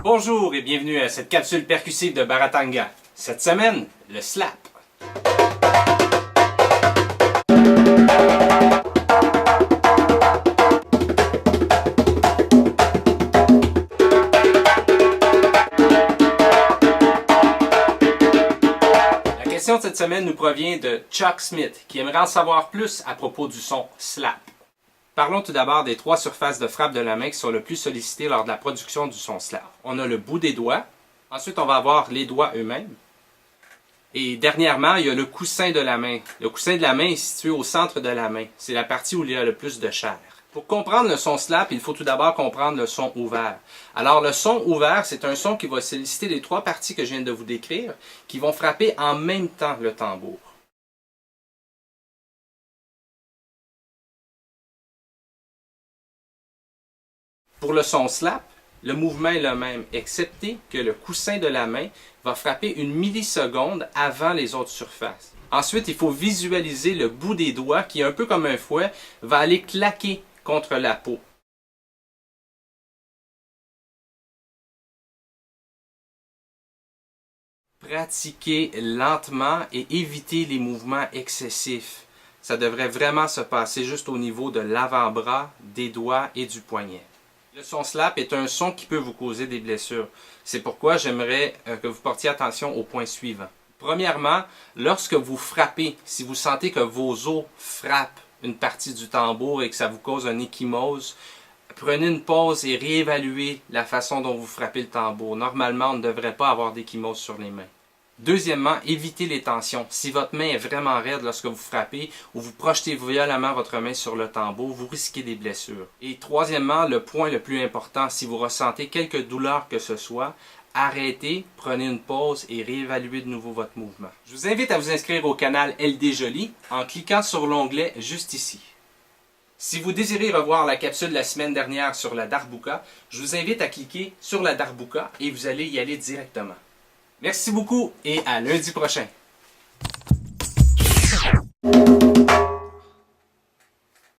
Bonjour et bienvenue à cette capsule percussive de Baratanga. Cette semaine, le slap. La question de cette semaine nous provient de Chuck Smith, qui aimerait en savoir plus à propos du son slap. Parlons tout d'abord des trois surfaces de frappe de la main qui sont le plus sollicitées lors de la production du son slap. On a le bout des doigts, ensuite on va avoir les doigts eux-mêmes, et dernièrement il y a le coussin de la main. Le coussin de la main est situé au centre de la main, c'est la partie où il y a le plus de chair. Pour comprendre le son slap, il faut tout d'abord comprendre le son ouvert. Alors le son ouvert, c'est un son qui va solliciter les trois parties que je viens de vous décrire, qui vont frapper en même temps le tambour. Pour le son slap, le mouvement est le même, excepté que le coussin de la main va frapper une milliseconde avant les autres surfaces. Ensuite, il faut visualiser le bout des doigts qui, un peu comme un fouet, va aller claquer contre la peau. Pratiquez lentement et évitez les mouvements excessifs. Ça devrait vraiment se passer juste au niveau de l'avant-bras, des doigts et du poignet. Le son slap est un son qui peut vous causer des blessures. C'est pourquoi j'aimerais que vous portiez attention aux points suivants. Premièrement, lorsque vous frappez, si vous sentez que vos os frappent une partie du tambour et que ça vous cause un ecchymose, prenez une pause et réévaluez la façon dont vous frappez le tambour. Normalement, on ne devrait pas avoir d'ecchymose sur les mains. Deuxièmement, évitez les tensions. Si votre main est vraiment raide lorsque vous frappez ou vous projetez violemment votre main sur le tambour, vous risquez des blessures. Et troisièmement, le point le plus important, si vous ressentez quelque douleur que ce soit, arrêtez, prenez une pause et réévaluez de nouveau votre mouvement. Je vous invite à vous inscrire au canal LD Jolie en cliquant sur l'onglet juste ici. Si vous désirez revoir la capsule de la semaine dernière sur la Darbuka, je vous invite à cliquer sur la Darbuka et vous allez y aller directement. Merci beaucoup et à lundi prochain.